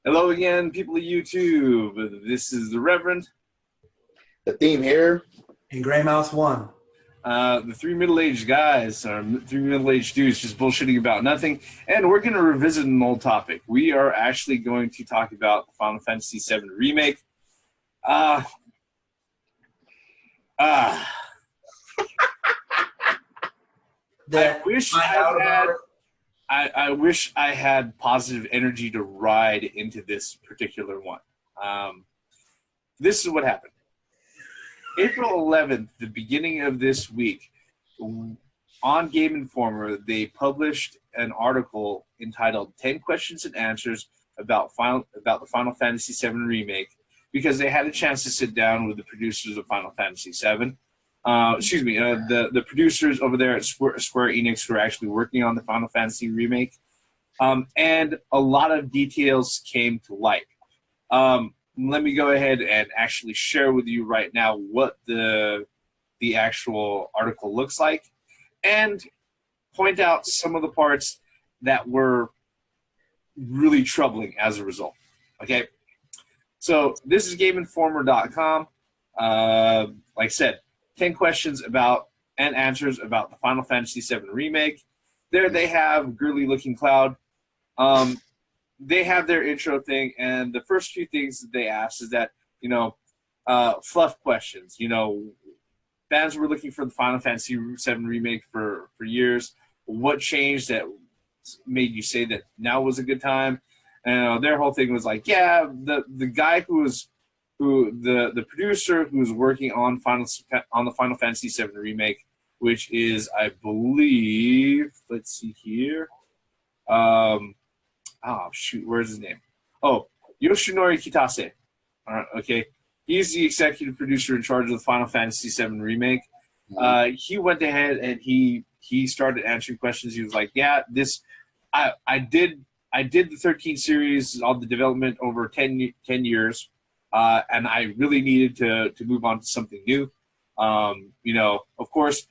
Hello again, people of YouTube. This is the Reverend. The theme here. And Grey Mouse 1. The three middle-aged guys, or three middle-aged dudes just bullshitting about nothing. And we're going to revisit an old topic. We are actually going to talk about the Final Fantasy VII Remake. I wish I had positive energy to ride into this particular one. This is what happened. April 11th, the beginning of this week, on Game Informer, they published an article entitled 10 Questions and Answers about the Final Fantasy VII Remake, because they had a chance to sit down with the producers of Final Fantasy VII. The producers over there at Square Enix who are actually working on the Final Fantasy Remake. And a lot of details came to light. Let me go ahead and actually share with you right now what the actual article looks like and point out some of the parts that were really troubling as a result. Okay? So this is GameInformer.com. Like I said, 10 questions about and answers about the Final Fantasy VII Remake. There they have Girly Looking Cloud. They have their intro thing, and the first few things that they asked is that, fluff questions. Fans were looking for the Final Fantasy VII Remake for years. What changed that made you say that now was a good time? And their whole thing was like, yeah, the guy the producer who's working on the Final Fantasy VII Remake, which is, I believe, let's see here. Oh, shoot, where's his name? Oh, Yoshinori Kitase. All right, okay. He's the executive producer in charge of the Final Fantasy VII Remake. He went ahead and he started answering questions. He was like, yeah, I did the 13 series, all the development over 10 years, and I really needed to move on to something new. Of course,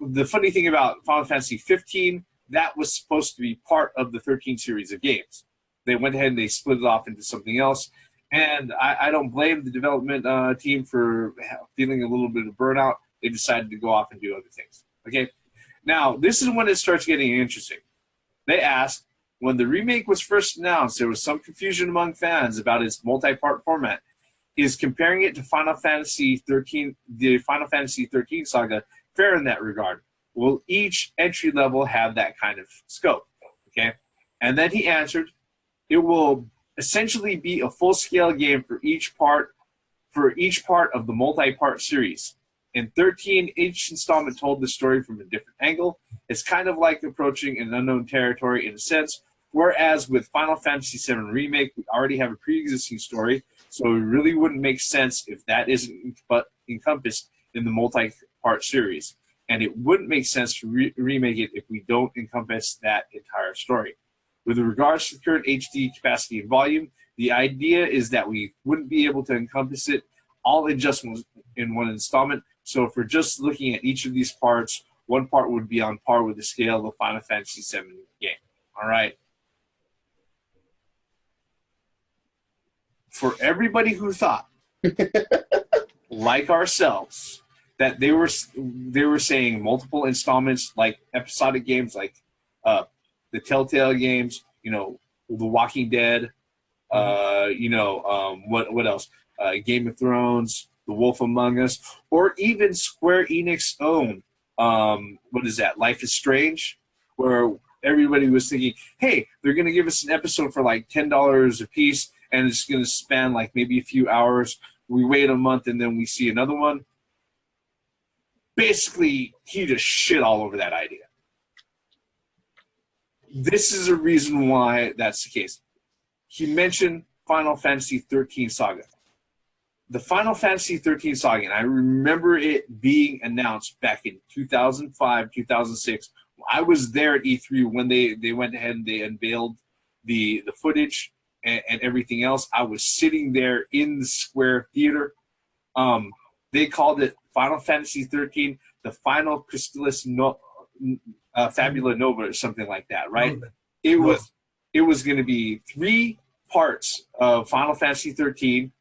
the funny thing about Final Fantasy 15, that was supposed to be part of the 13 series of games. They went ahead and they split it off into something else. And I don't blame the development team for feeling a little bit of burnout. They decided to go off and do other things. Okay? Now, this is when it starts getting interesting. They asked, when the remake was first announced, there was some confusion among fans about its multi-part format. Is comparing it to Final Fantasy 13, the Final Fantasy 13 saga, fair in that regard? Will each entry level have that kind of scope? Okay, and then he answered, it will essentially be a full-scale game for each part of the multi-part series. In 13, each installment told the story from a different angle. It's kind of like approaching an unknown territory in a sense, whereas with Final Fantasy VII Remake, we already have a pre-existing story, so it really wouldn't make sense if that isn't encompassed in the multi-part series. And it wouldn't make sense to remake it if we don't encompass that entire story. With regards to the current HD capacity and volume, the idea is that we wouldn't be able to encompass it all in just in one installment. So if we're just looking at each of these parts, one part would be on par with the scale of the Final Fantasy VII game. All right. For everybody who thought, like ourselves, that they were saying multiple installments, like episodic games, like the Telltale games, The Walking Dead, what else? Game of Thrones, The Wolf Among Us, or even Square Enix own what is that? Life is Strange, where everybody was thinking, hey, they're gonna give us an episode for like $10 a piece, and it's gonna span like maybe a few hours. We wait a month and then we see another one. Basically, he just shit all over that idea. This is a reason why that's the case. He mentioned Final Fantasy 13 Saga. The Final Fantasy 13 Saga, and I remember it being announced back in 2005, 2006. I was there at E3 when they went ahead and they unveiled the footage and everything else. I was sitting there in the Square Theater. They called it Final Fantasy 13, the Final Crystallis Fabula Nova, or something like that, right? It was going to be 3 parts of Final Fantasy 13,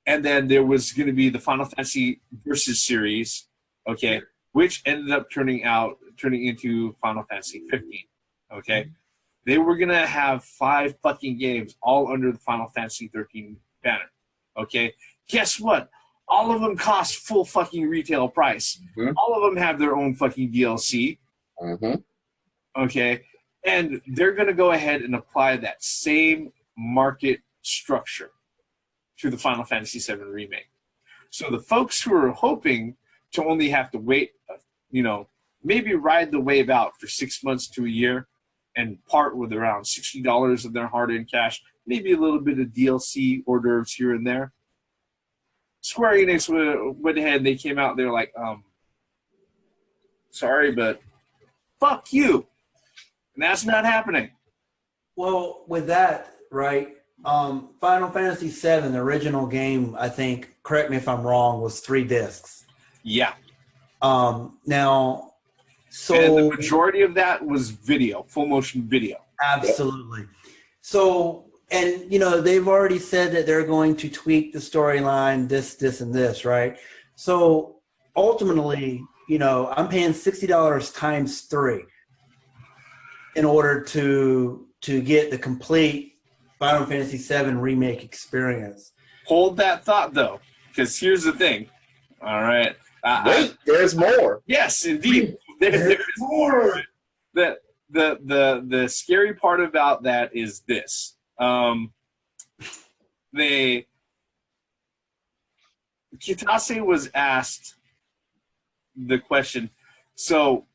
and then there was going to be the Final Fantasy Versus series, okay, which ended up turning into Final Fantasy 15, okay. They were going to have 5 fucking games all under the Final Fantasy 13 banner, okay. Guess what? All of them cost full fucking retail price. Mm-hmm. All of them have their own fucking DLC, okay, and they're going to go ahead and apply that same market structure to the Final Fantasy VII Remake. So the folks who are hoping to only have to wait, maybe ride the wave out for 6 months to a year and part with around $60 of their hard-earned cash, maybe a little bit of DLC hors d'oeuvres here and there. Square Enix went ahead and they came out, they're like, sorry, but fuck you. And that's not happening. Well, with that, right, Final Fantasy VII, the original game, I think, correct me if I'm wrong, was 3 discs. Yeah. Now, so... And the majority of that was video, full motion video. Absolutely. So, and, they've already said that they're going to tweak the storyline, this, and this, right? So, ultimately, I'm paying $60 times 3 in order to get the complete Final Fantasy VII Remake experience. Hold that thought, though, because here's the thing. All right. Wait, there's more. Yes, indeed. There's more. The scary part about that is this. Kitase was asked the question, so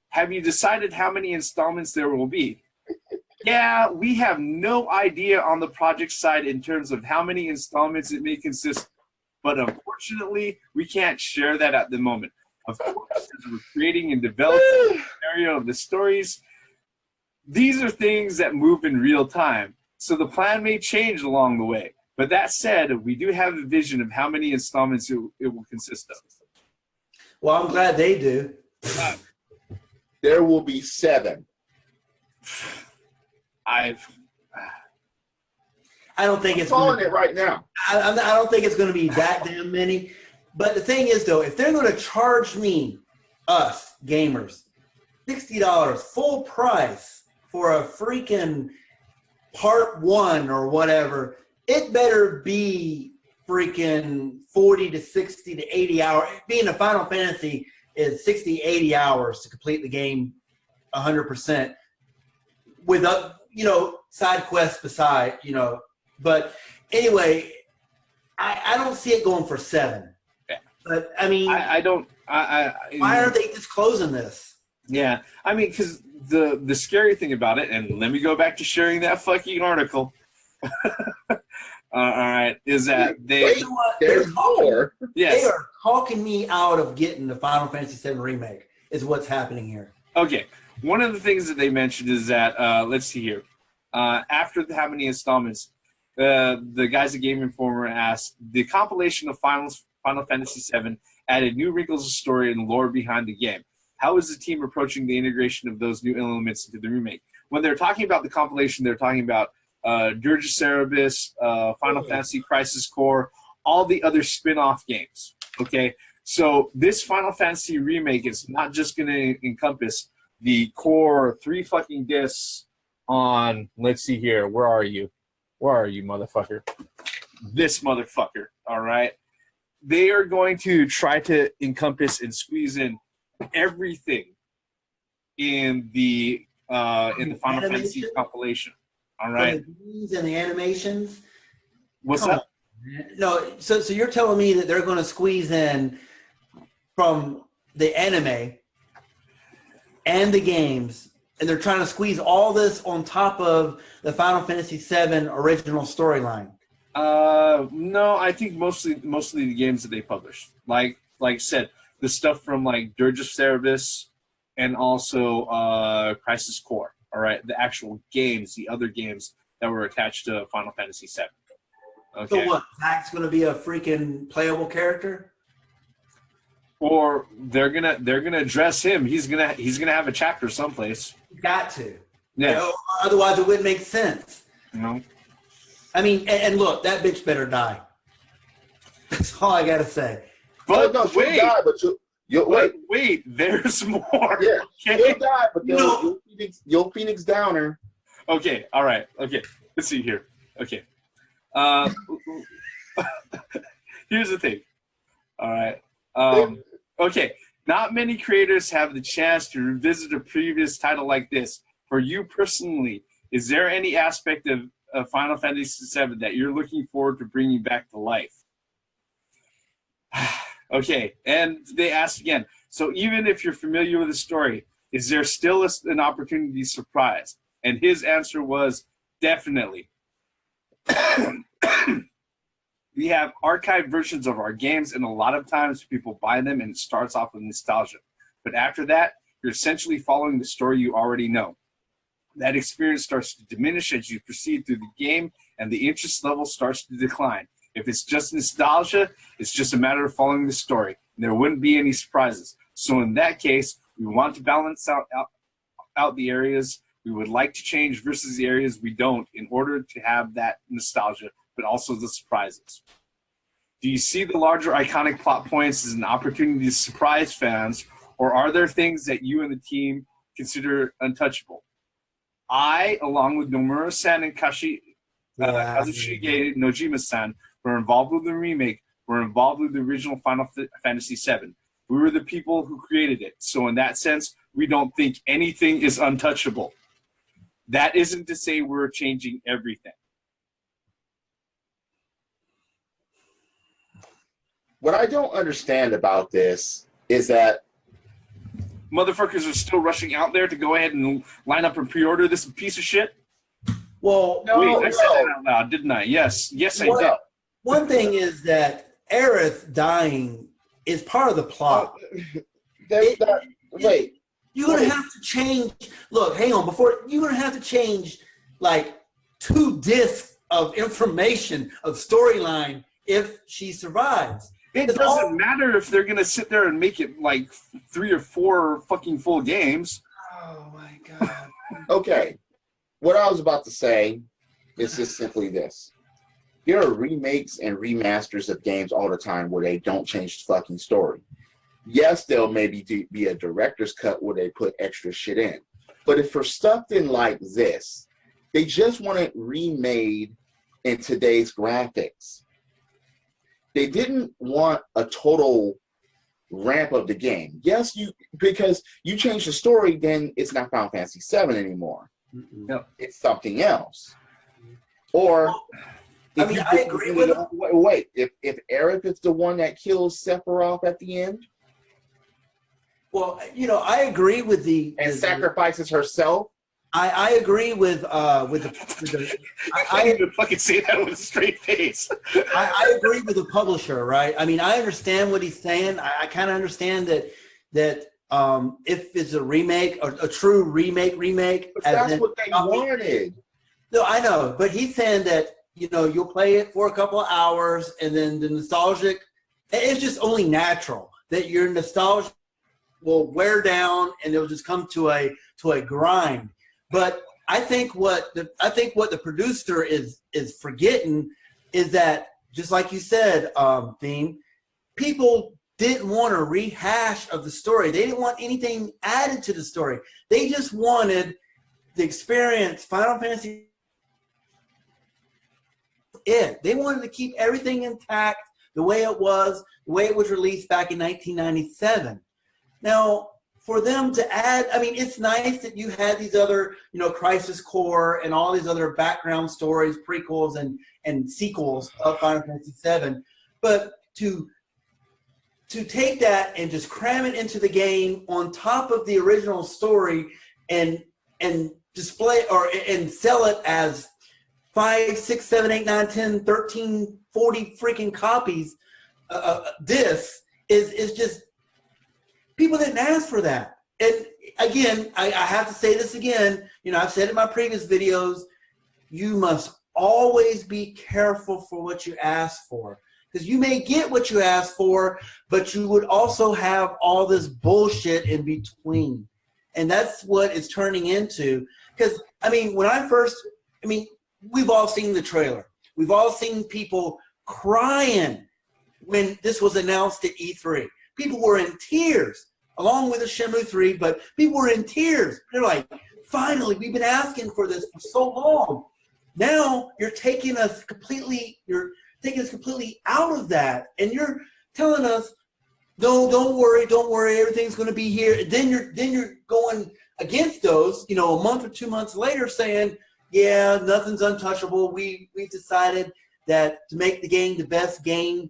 have you decided how many installments there will be? Yeah, we have no idea on the project side in terms of how many installments it may consist, but unfortunately, we can't share that at the moment. Of course, as we're creating and developing the scenario of the stories, these are things that move in real time, so the plan may change along the way. But that said, we do have a vision of how many installments it will consist of. Well, I'm glad they do. There will be 7. I don't think it's calling it right now. I don't think it's going to be that damn many. But the thing is, though, if they're going to charge us gamers, $60 full price for a freaking part 1 or whatever, it better be freaking 40 to 60 to 80 hours. Being a Final Fantasy is 60, 80 hours to complete the game 100% with, side quests beside, But anyway, I don't see it going for 7. Yeah. But, I mean, I don't. why aren't they disclosing this? Yeah, I mean, because the scary thing about it, and let me go back to sharing that fucking article. All right, is that Wait, there's more. Yes. They are talking me out of getting the Final Fantasy VII Remake is what's happening here. Okay, one of the things that they mentioned is that, let's see here, after how many installments, the guys at Game Informer asked, the compilation of Final Fantasy VII added new wrinkles of story and lore behind the game. How is the team approaching the integration of those new elements into the remake? When they're talking about the compilation, they're talking about Dirge Cerebus, Final Fantasy Crisis Core, all the other spin-off games. Okay, so this Final Fantasy remake is not just going to encompass the core 3 fucking discs on, let's see here, where are you, motherfucker? This motherfucker, all right? They are going to try to encompass and squeeze in everything in the Final Fantasy compilation. All right. The games and the animations. What's up? No, so you're telling me that they're going to squeeze in from the anime and the games, and they're trying to squeeze all this on top of the Final Fantasy VII original storyline? No, I think mostly the games that they published. Like I said, the stuff from like Dirge of Cerebus and also Crisis Core. All right, the actual games, the other games that were attached to Final Fantasy VII. Okay. So what? Zach's going to be a freaking playable character? Or they're gonna address him. He's gonna have a chapter someplace. Got to. Yeah. Otherwise, it wouldn't make sense. No. I mean, and look, that bitch better die. That's all I gotta say. But no, she'll wait, die, but you'll wait. Wait, there's more. Yeah, Okay. she'll die, but you'll Phoenix down her. Okay, all right. Okay, let's see here. Okay. Here's the thing. All right. Okay. Not many creators have the chance to revisit a previous title like this. For you personally, is there any aspect of Final Fantasy VII that you're looking forward to bringing back to life? Okay, and they asked again. So even if you're familiar with the story, is there still an opportunity to surprise? And his answer was definitely. We have archived versions of our games, and a lot of times people buy them and it starts off with nostalgia. But after that, you're essentially following the story you already know. That experience starts to diminish as you proceed through the game, and the interest level starts to decline. If it's just nostalgia, it's just a matter of following the story. And there wouldn't be any surprises. So in that case, we want to balance out the areas we would like to change versus the areas we don't in order to have that nostalgia, but also the surprises. Do you see the larger iconic plot points as an opportunity to surprise fans, or are there things that you and the team consider untouchable? I, along with Nomura-san and Kazushige Nojima-san, were involved with the remake, were involved with the original Final Fantasy VII. We were the people who created it. So in that sense, we don't think anything is untouchable. That isn't to say we're changing everything. What I don't understand about this is that motherfuckers are still rushing out there to go ahead and line up and pre-order this piece of shit. Well, wait, I said that out loud, didn't I? Yes, I did. One thing is that Aerith dying is part of the plot. Wait. You're going to have to change. Look, hang on. You're going to have to change like 2 discs of information, of storyline, if she survives. It doesn't matter if they're going to sit there and make it like 3 or 4 fucking full games. Oh, my God. Okay. What I was about to say is just simply this. There are remakes and remasters of games all the time where they don't change the fucking story. Yes, there'll maybe be a director's cut where they put extra shit in. But if for something like this, they just want it remade in today's graphics. They didn't want a total ramp of the game. Yes, because you change the story, then it's not Final Fantasy VII anymore. Yep. It's something else. Or... I agree with him. Wait, if Aerith is the one that kills Sephiroth at the end? Well, I agree with and sacrifices herself? I agree with the I can't even fucking say that with a straight face. I agree with the publisher, right? I mean, I understand what he's saying. I kind of understand that if it's a remake, or a true remake. But that's what they wanted. No, I know, but he's saying that you'll play it for a couple of hours, and then the nostalgic. It's just only natural that your nostalgia will wear down, and it'll just come to a grind. But I think what the producer is forgetting is that, just like you said, Theme, people didn't want a rehash of the story. They didn't want anything added to the story. They just wanted the experience. Final Fantasy. They wanted to keep everything intact the way it was released back in 1997. Now, for them to add, I mean, it's nice that you had these other, Crisis Core and all these other background stories, prequels and sequels of Final Fantasy VII, but to take that and just cram it into the game on top of the original story and display and sell it as 5, 6, 7, 8, 9, 10, 13, 40 freaking copies. This is just, people didn't ask for that. And again, I have to say this again. I've said it in my previous videos. You must always be careful for what you ask for, because you may get what you ask for, but you would also have all this bullshit in between, and that's what it's turning into. Because when we've all seen the trailer. We've all seen people crying when this was announced at E3. People were in tears, along with the Shenmue 3, but people were in tears. They're like, finally, we've been asking for this for so long. Now you're taking us completely out of that, and you're telling us, no, don't worry, everything's going to be here. Then you're going against those, a month or 2 months later, saying, yeah, nothing's untouchable. We decided that to make the game the best game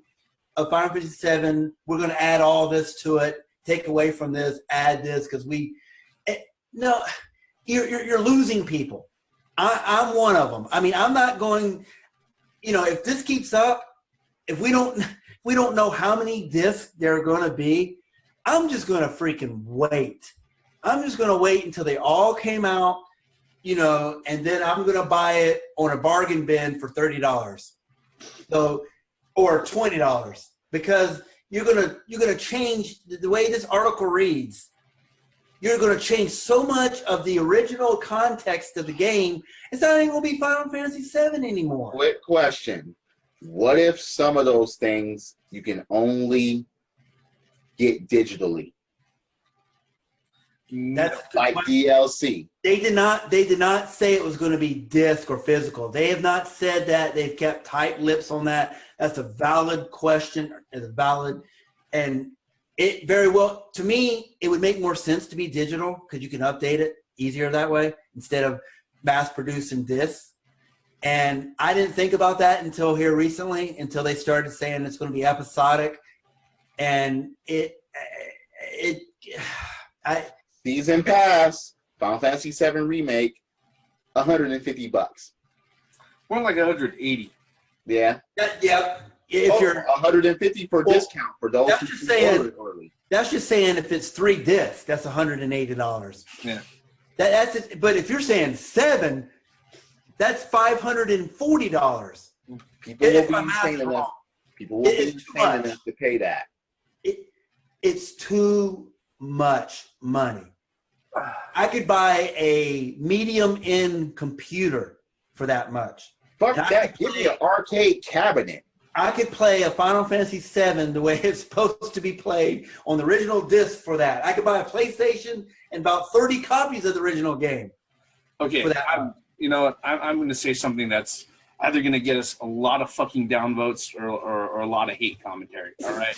of Final Fantasy VII, we're going to add all this to it, take away from this, add this, because no, you're losing people. I'm one of them. I mean, I'm not going, if this keeps up, if we don't know how many discs there are going to be, I'm just going to freaking wait. I'm just going to wait until they all came out, and then I'm going to buy it on a bargain bin for $30. So, or $20, because you're gonna change the way this article reads. You're gonna change so much of the original context of the game. It's not even gonna be Final Fantasy VII anymore. Quick question: what if some of those things you can only get digitally? That's like DLC. They did not say it was going to be disc or physical. They have not said that. They've kept tight lips on that. That's a valid question. It's valid, and it very well, to me, it would make more sense to be digital because you can update it easier that way instead of mass producing discs. And I didn't think about that until here recently, until they started saying it's going to be episodic, and Season pass, Final Fantasy VII Remake, $150. More like 180. Yeah. Yeah. If you're 150 for discount for those who ordered early. That's just saying if it's 3 discs, that's $180. Yeah. That's it. But if you're saying 7, that's $540. People will be insane enough. People will be insane enough to pay that. It's too much money. I could buy a medium-end computer for that much. Fuck that. Give me an arcade cabinet. I could play a Final Fantasy VII the way it's supposed to be played on the original disc for that. I could buy a PlayStation and about 30 copies of the original game. Okay, for that. I'm going to say something that's either going to get us a lot of fucking downvotes or a lot of hate commentary. All right?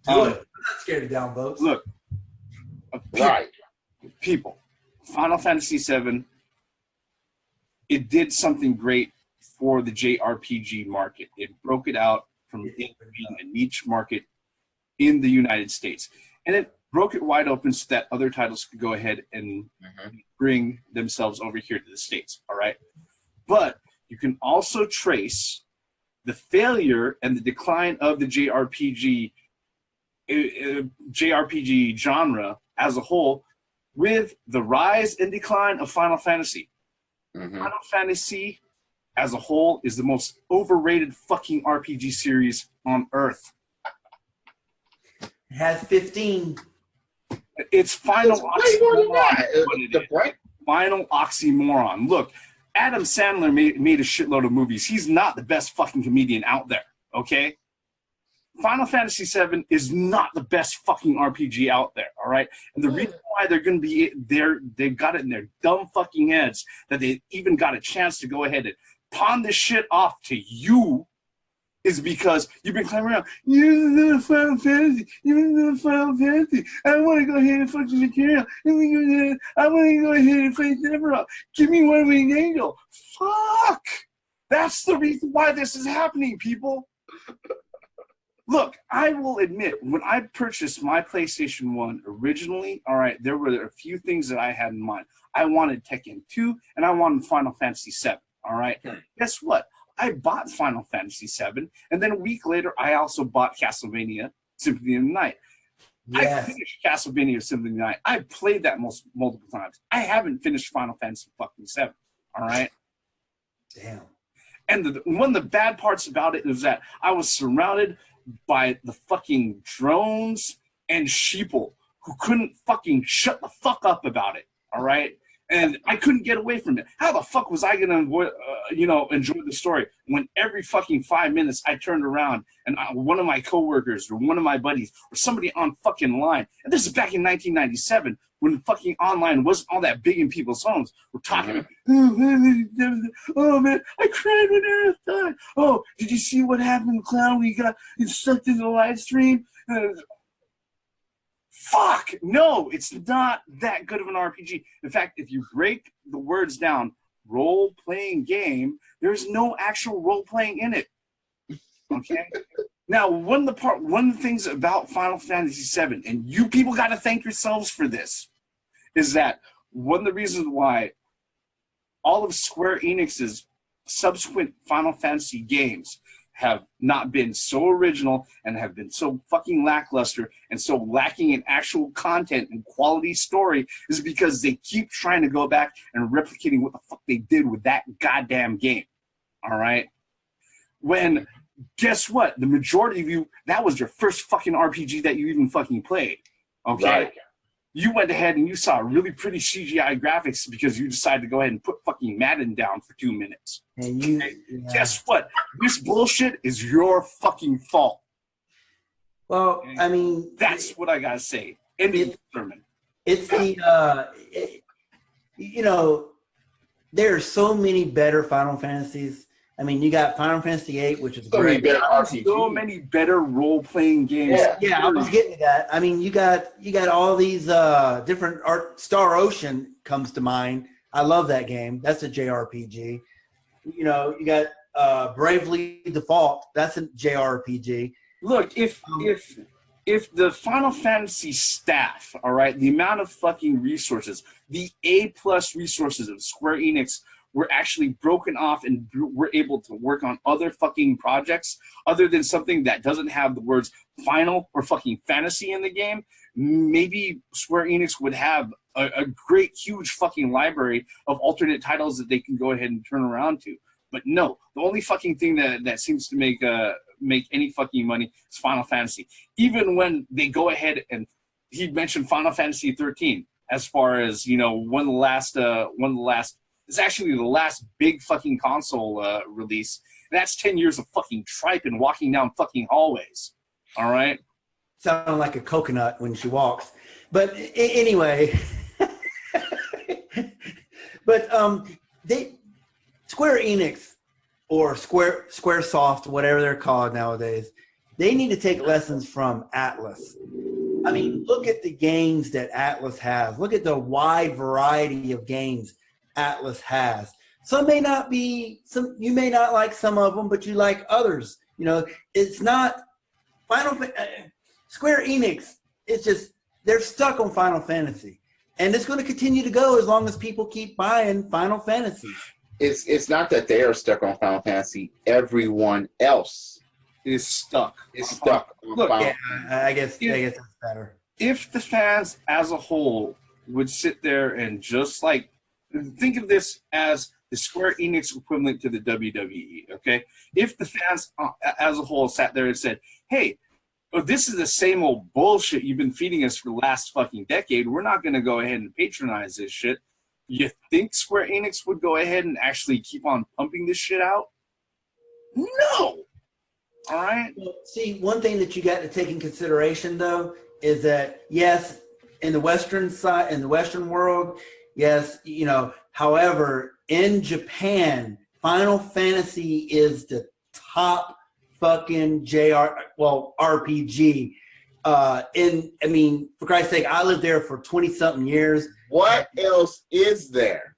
I'm not scared of downvotes. Look. People, Final Fantasy VII, it did something great for the JRPG market. It broke it out from being a niche market in the United States. And it broke it wide open so that other titles could go ahead and bring themselves over here to the States, all right? But you can also trace the failure and the decline of the JRPG genre as a whole with the rise and decline of Final Fantasy. Final Fantasy as a whole is the most overrated fucking RPG series on Earth. It has 15. It's final oxymoron. Final oxymoron. Look, Adam Sandler made a shitload of movies. He's not the best fucking comedian out there, okay? Final Fantasy VII is not the best fucking RPG out there, all right? And the reason why they're going to be there, they've got it in their dumb fucking heads that they even got a chance to go ahead and pawn this shit off to you is because you've been climbing around. You're the Final Fantasy. You're the Final Fantasy. I want to go ahead and fucking material. I want to go ahead and play Sephiroth. Give me One Winged Angel. Fuck! That's the reason why this is happening, people. Look, I will admit, when I purchased my PlayStation 1 originally, all right, there were a few things that I had in mind. I wanted Tekken 2, and I wanted Final Fantasy 7, all right? Guess what? I bought Final Fantasy 7, and then a week later, I also bought Castlevania Symphony of the Night. Yes. I finished Castlevania Symphony of the Night. I played that multiple times. I haven't finished Final Fantasy fucking 7, all right? Damn. And one of the bad parts about it is that I was surrounded by the fucking drones and sheeple who couldn't fucking shut the fuck up about it, all right? and I couldn't get away from it. How the fuck was I gonna avoid, enjoy the story when every fucking 5 minutes I turned around and one of my coworkers or one of my buddies or somebody on fucking line, and this is back in 1997 when fucking online wasn't all that big in people's homes. We're talking, oh man, I cried when Aerith died. Oh, did you see what happened, Clown? We got sucked into the live stream. Fuck! No, it's not that good of an RPG. In fact, if you break the words down, role-playing game, there's no actual role-playing in it. Okay? Now, one of the things about Final Fantasy VII, and you people got to thank yourselves for this, is that one of the reasons why all of Square Enix's subsequent Final Fantasy games have not been so original and have been so fucking lackluster and so lacking in actual content and quality story is because they keep trying to go back and replicating what the fuck they did with that goddamn game. All right? When, guess what? The majority of you, that was your first fucking RPG that you even fucking played. Okay? Right. You went ahead and you saw really pretty CGI graphics because you decided to go ahead and put fucking Madden down for 2 minutes. And you, Guess what? This bullshit is your fucking fault. well, Okay? I mean, That's what I gotta say. End of the sermon. it's the there are so many better Final Fantasies. I mean, you got Final Fantasy VIII, which is So many great. better RPGs. So many better role-playing games. Yeah, I was getting to that. I mean, you got all these different art. Star Ocean comes to mind. I love that game. That's a JRPG. You got Bravely Default. That's a JRPG. Look, if the Final Fantasy staff, all right, the amount of fucking resources, the A+ resources of Square Enix were actually broken off and were able to work on other fucking projects other than something that doesn't have the words final or fucking fantasy in the game, maybe Square Enix would have a great, huge fucking library of alternate titles that they can go ahead and turn around to. But no, the only fucking thing that seems to make any fucking money is Final Fantasy. Even when they go ahead and he mentioned Final Fantasy 13 as far as, one of the last it's actually the last big fucking console release. And that's 10 years of fucking tripe and walking down fucking hallways. All right? Sounding like a coconut when she walks. But anyway, but Square Enix or Squaresoft, whatever they're called nowadays, they need to take lessons from Atlas. I mean, look at the games that Atlas has. Look at the wide variety of games Atlas has. You may not like some of them, but you like others. It's not Square Enix. It's just they're stuck on Final Fantasy, and it's going to continue to go as long as people keep buying Final Fantasies. It's not that they are stuck on Final Fantasy. Everyone else is stuck. On Final Yeah, I guess that's better. If the fans as a whole would sit there and just like think of this as the Square Enix equivalent to the WWE, okay? If the fans as a whole sat there and said, hey, this is the same old bullshit you've been feeding us for the last fucking decade, we're not going to go ahead and patronize this shit, you think Square Enix would go ahead and actually keep on pumping this shit out? No! All right? Well, see, one thing that you got to take in consideration, though, is that, yes, in the Western world, yes, however, in Japan, Final Fantasy is the top fucking RPG. For Christ's sake, I lived there for 20-something years. What else is there?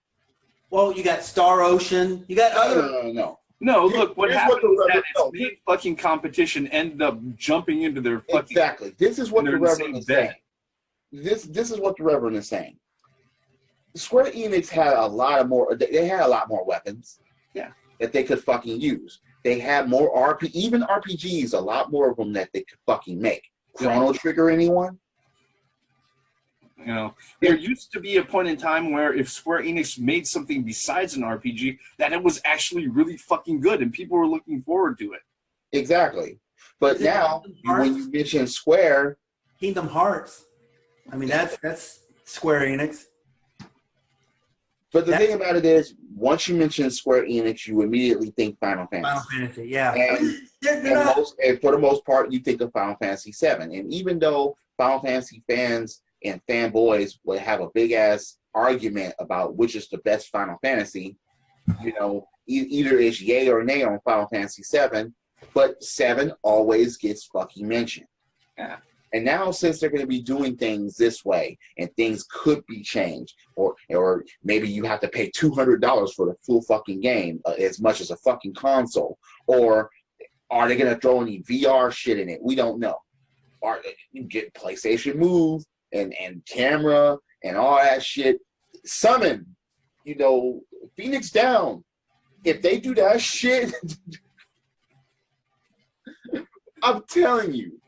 Well, you got Star Ocean. You got other. No, look, what happened is that its main fucking competition ended up jumping into their fucking... Exactly. This is what the Reverend is saying. This is what the Reverend is saying. Square Enix had a lot more weapons. Yeah. That they could fucking use. They had more even RPGs, a lot more of them that they could fucking make. Chrono Trigger, anyone? There used to be a point in time where if Square Enix made something besides an RPG, that it was actually really fucking good and people were looking forward to it. Exactly. But now, when you mention Square... Kingdom Hearts. I mean, that's Square Enix. But the thing about it is, once you mention Square Enix, you immediately think Final Fantasy. Final Fantasy, yeah. And for the most part, you think of Final Fantasy VII. And even though Final Fantasy fans and fanboys would have a big ass argument about which is the best Final Fantasy, you know, either is yay or nay on Final Fantasy VII, but 7 always gets fucking mentioned. Yeah. And now, since they're going to be doing things this way, and things could be changed, or maybe you have to pay $200 for the full fucking game, as much as a fucking console, or are they going to throw any VR shit in it? We don't know. Or you get PlayStation Move and camera and all that shit. Summon, you know, Phoenix Down. If they do that shit, I'm telling you,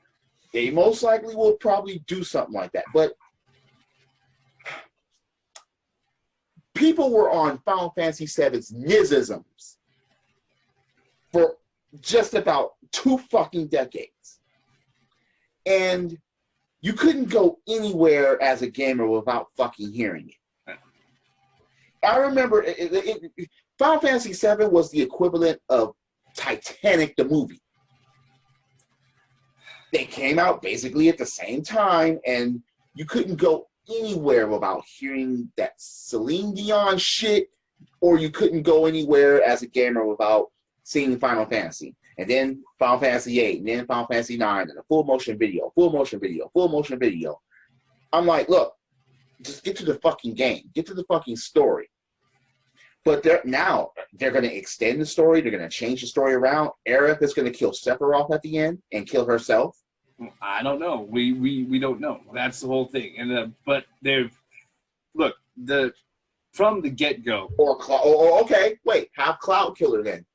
they most likely will probably do something like that. But people were on Final Fantasy VII's Nizisms for just about 2 fucking decades. And you couldn't go anywhere as a gamer without fucking hearing it. I remember Final Fantasy VII was the equivalent of Titanic the movie. They came out basically at the same time, and you couldn't go anywhere without hearing that Celine Dion shit, or you couldn't go anywhere as a gamer without seeing Final Fantasy. And then Final Fantasy VIII, and then Final Fantasy IX, and a full motion video. I'm like, look, just get to the fucking game. Get to the fucking story. But they're going to extend the story. They're going to change the story around. Aerith is going to kill Sephiroth at the end and kill herself. I don't know. We don't know. That's the whole thing. And but they've from the get go. Okay, wait. Have Cloud Killer then.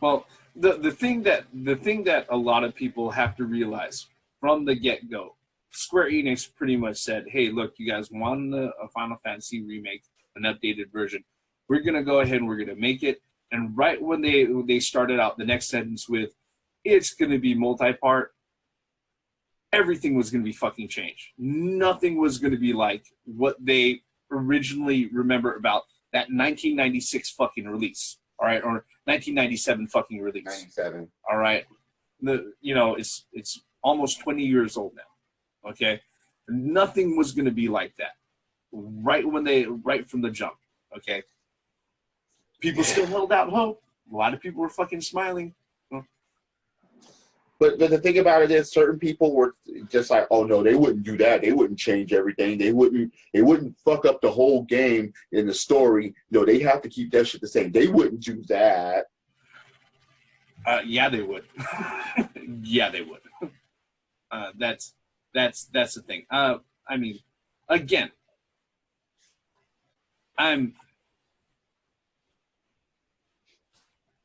Well, the thing that a lot of people have to realize from the get go, Square Enix pretty much said, "Hey, look, you guys want a Final Fantasy remake, an updated version. We're gonna go ahead and we're gonna make it." And right when they started out the next sentence with, "It's gonna be multi-part," everything was gonna be fucking changed. Nothing was gonna be like what they originally remember about that 1996 fucking release, all right, or 1997 fucking release. 97. All right, it's almost 20 years old now. Okay, nothing was gonna be like that. Right from the jump. Okay. People still held out hope. A lot of people were fucking smiling. But the thing about it is, certain people were just like, "Oh no, they wouldn't do that. They wouldn't change everything. They wouldn't fuck up the whole game in the story. No, they have to keep that shit the same. They wouldn't do that." Yeah, they would. Yeah, they would. That's the thing. I mean, again,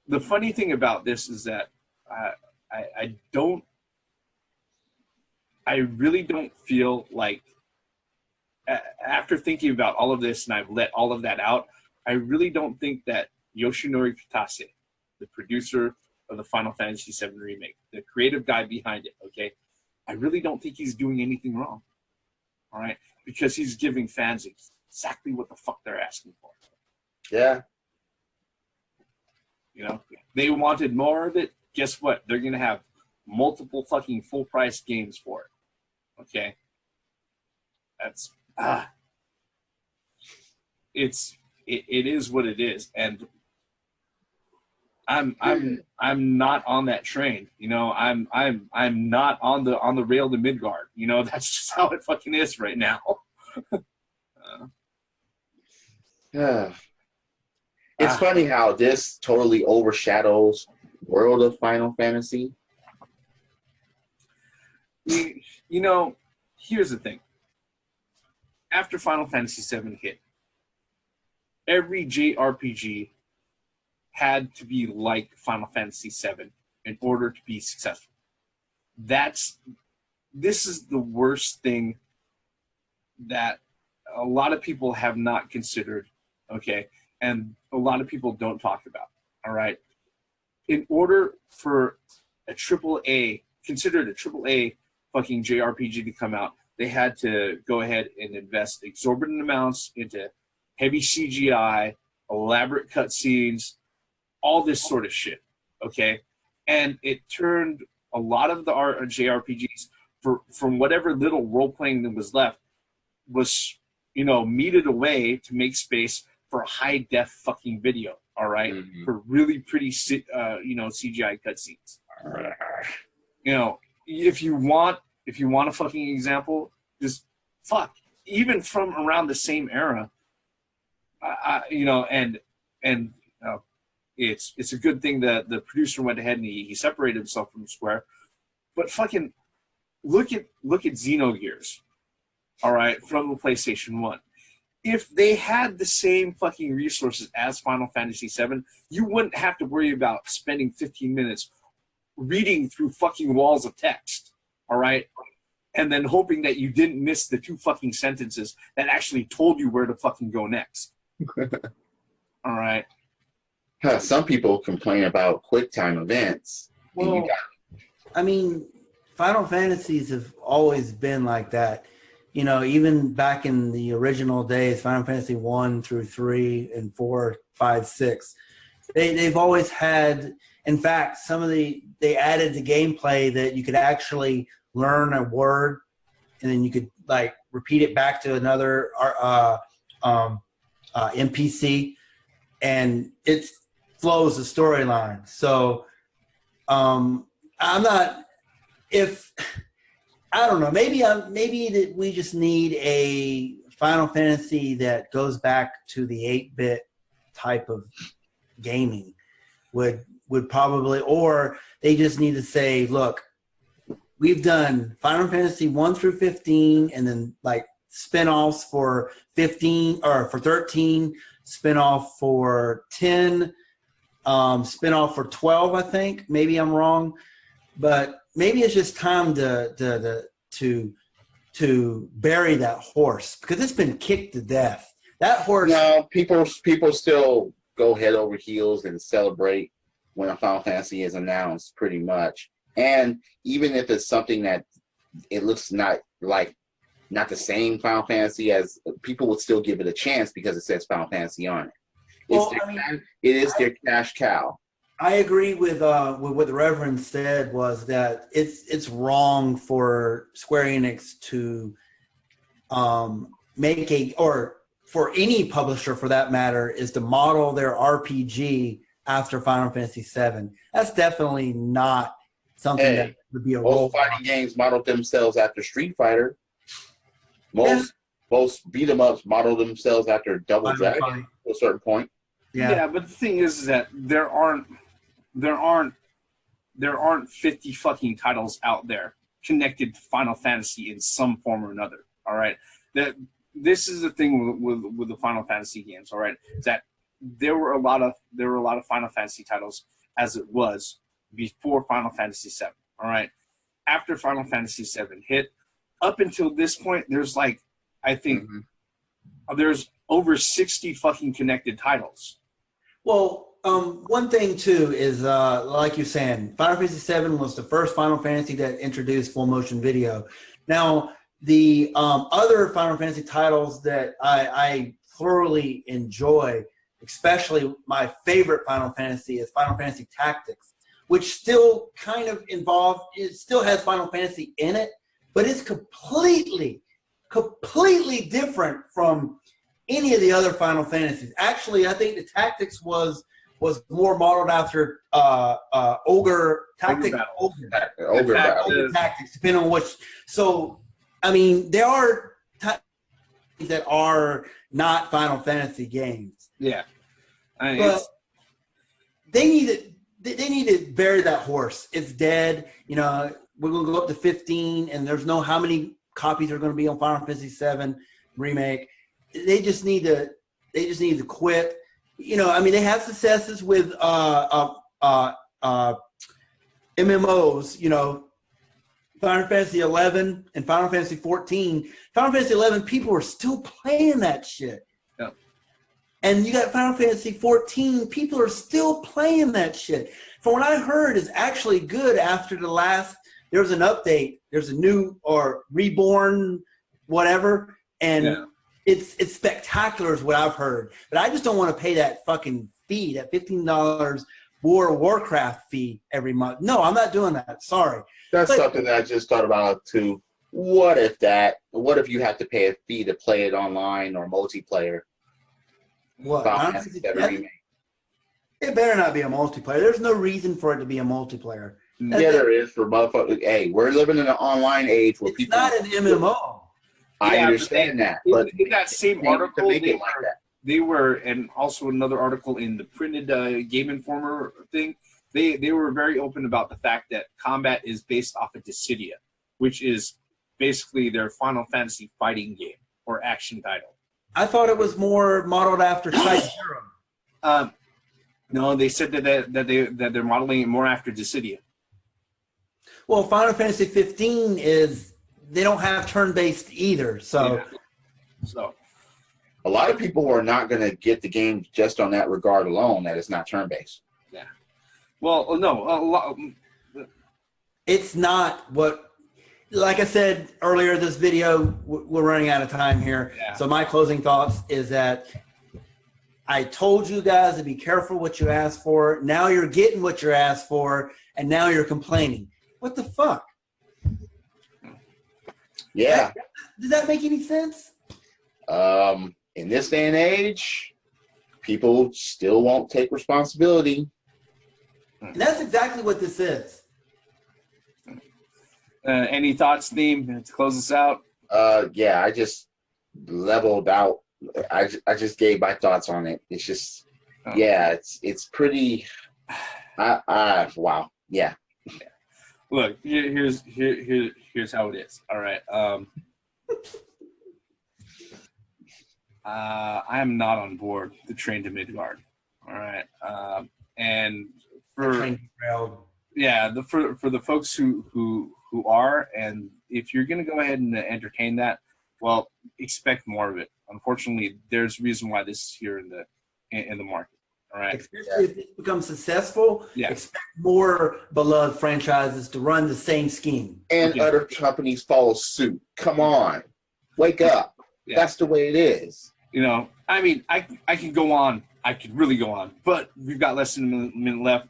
the funny thing about this is that I really don't feel like, after thinking about all of this and I've let all of that out, I really don't think that Yoshinori Kitase, the producer of the Final Fantasy VII Remake, the creative guy behind it, okay, I really don't think he's doing anything wrong, all right, because he's giving fans exactly what the fuck they're asking for. Yeah. You know, they wanted more of it. Guess what? They're going to have multiple fucking full-price games for it. Okay? That's it is what it is, and I'm not on that train. You know, I'm not on the rail to Midgard. You know, that's just how it fucking is right now. It's funny how this totally overshadows World of Final Fantasy. You know, here's the thing. After Final Fantasy VII hit, every JRPG had to be like Final Fantasy VII in order to be successful. This is the worst thing that a lot of people have not considered, okay? And a lot of people don't talk about, all right? In order for a considered a AAA fucking JRPG to come out, they had to go ahead and invest exorbitant amounts into heavy CGI, elaborate cutscenes, all this sort of shit. Okay, and it turned a lot of the JRPGs from whatever little role playing that was left was, you know, meted away to make space for a high def fucking video. All right? For really pretty, you know, CGI cutscenes. You know, if you want a fucking example, just fuck. Even from around the same era, you know, and it's a good thing that the producer went ahead and he separated himself from Square. But fucking look at Xenogears, all right, from the PlayStation 1. If they had the same fucking resources as Final Fantasy VII, you wouldn't have to worry about spending 15 minutes reading through fucking walls of text, all right? And then hoping that you didn't miss the 2 fucking sentences that actually told you where to fucking go next. All right? Some people complain about QuickTime events. Well, I mean, Final Fantasies have always been like that. You know, even back in the original days, Final Fantasy 1 through 3 and 4, 5, 6, they've always had, in fact, they added the gameplay that you could actually learn a word and then you could like repeat it back to another NPC and it flows the storyline. So I don't know. Maybe that we just need a Final Fantasy that goes back to the 8-bit type of gaming. Would probably, or they just need to say, look, we've done Final Fantasy 1 through 15, and then like spinoffs for 15 or for 13, spinoff for 10, spinoff for 12. I think maybe I'm wrong, but maybe it's just time to bury that horse because it's been kicked to death. That horse. No, people still go head over heels and celebrate when a Final Fantasy is announced, pretty much. And even if it's something that it looks not the same Final Fantasy, as people would still give it a chance because it says Final Fantasy on it. It is their cash cow. I agree with what the Reverend said, was that it's wrong for Square Enix to or for any publisher for that matter, is to model their RPG after Final Fantasy VII. That's definitely not something that would be a role. Most fighting games modeled themselves after Street Fighter. Most beat 'em ups model themselves after Double Dragon to a certain point. Yeah, but the thing is that there aren't 50 fucking titles out there connected to Final Fantasy in some form or another. All right, this is the thing with the Final Fantasy games. All right, is that there were a lot of Final Fantasy titles as it was before Final Fantasy VII. All right, after Final Fantasy VII hit, up until this point, there's like I think there's over 60 fucking connected titles. Well, one thing too is like you're saying, Final Fantasy VII was the first Final Fantasy that introduced full motion video. Now, the other Final Fantasy titles that I thoroughly enjoy, especially my favorite Final Fantasy, is Final Fantasy Tactics, which still kind of it still has Final Fantasy in it, but it's completely different from any of the other Final Fantasies. Actually, I think the Tactics was more modeled after Ogre Tactics, depending on which. So, I mean, there are tactics that are not Final Fantasy games. Yeah, but they need to bury that horse. It's dead. You know, we're gonna go up to 15, and there's no how many copies are going to be on Final Fantasy VII Remake. They just need to quit. You know, I mean, they have successes with MMOs. You know, Final Fantasy 11 and Final Fantasy 14. Final Fantasy 11, people are still playing that shit. Yeah. And you got Final Fantasy 14, people are still playing that shit. From what I heard, is actually good after the last. There's an update. There's a new or reborn, whatever, and it's spectacular is what I've heard. But I just don't want to pay that fucking fee, that $15 Warcraft fee every month. No, I'm not doing that. Sorry. That's something that I just thought about too. What if you have to pay a fee to play it online or multiplayer? What? Remake. It better not be a multiplayer. There's no reason for it to be a multiplayer. Yeah, there is for motherfuckers. Hey, we're living in an online age where it's not an MMO. I understand that, but in that same article, they were, and also another article in the printed Game Informer thing. They were very open about the fact that combat is based off of Dissidia, which is basically their Final Fantasy fighting game or action title. I thought it was more modeled after Side Zero. No, they said that they're modeling it more after Dissidia. Well, Final Fantasy 15 is they don't have turn-based either, so. Yeah. So, a lot of people are not going to get the game just on that regard alone. That it's not turn-based. Yeah. Well, no, it's not what. Like I said earlier, this video, we're running out of time here. Yeah. So my closing thoughts is that I told you guys to be careful what you asked for. Now you're getting what you're asked for, and now you're complaining. What the fuck? Yeah. Does that make any sense? In this day and age, people still won't take responsibility. And that's exactly what this is. Any thoughts, Theme, to close us out? Yeah, I just leveled out. I just gave my thoughts on it. It's just, yeah, it's pretty. Wow, yeah. Look, here's how it is. All right. I am not on board the train to Midgard. All right. And for the folks who are, and if you're going to go ahead and entertain that, well, expect more of it. Unfortunately, there's a reason why this is here in the market. All right. Especially if it becomes successful, expect more beloved franchises to run the same scheme. And other companies follow suit. Come on. Wake up. Yeah. That's the way it is. You know, I mean, I could go on. I could really go on. But we've got less than a minute left.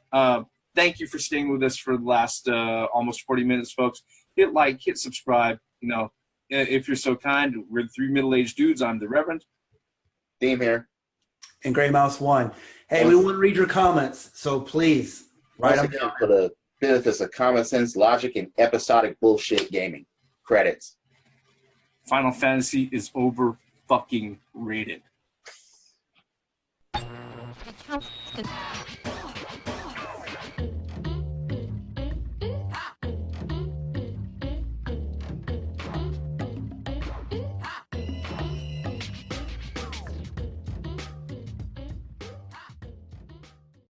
Thank you for staying with us for the last almost 40 minutes, folks. Hit like, hit subscribe. You know, if you're so kind. We're the three middle-aged dudes. I'm the Reverend. Theme here. And Gray Mouse 1. Hey, we want to read your comments, so please write them down. For the benefits of common sense, logic, and episodic bullshit gaming. Credits. Final Fantasy is over fucking rated.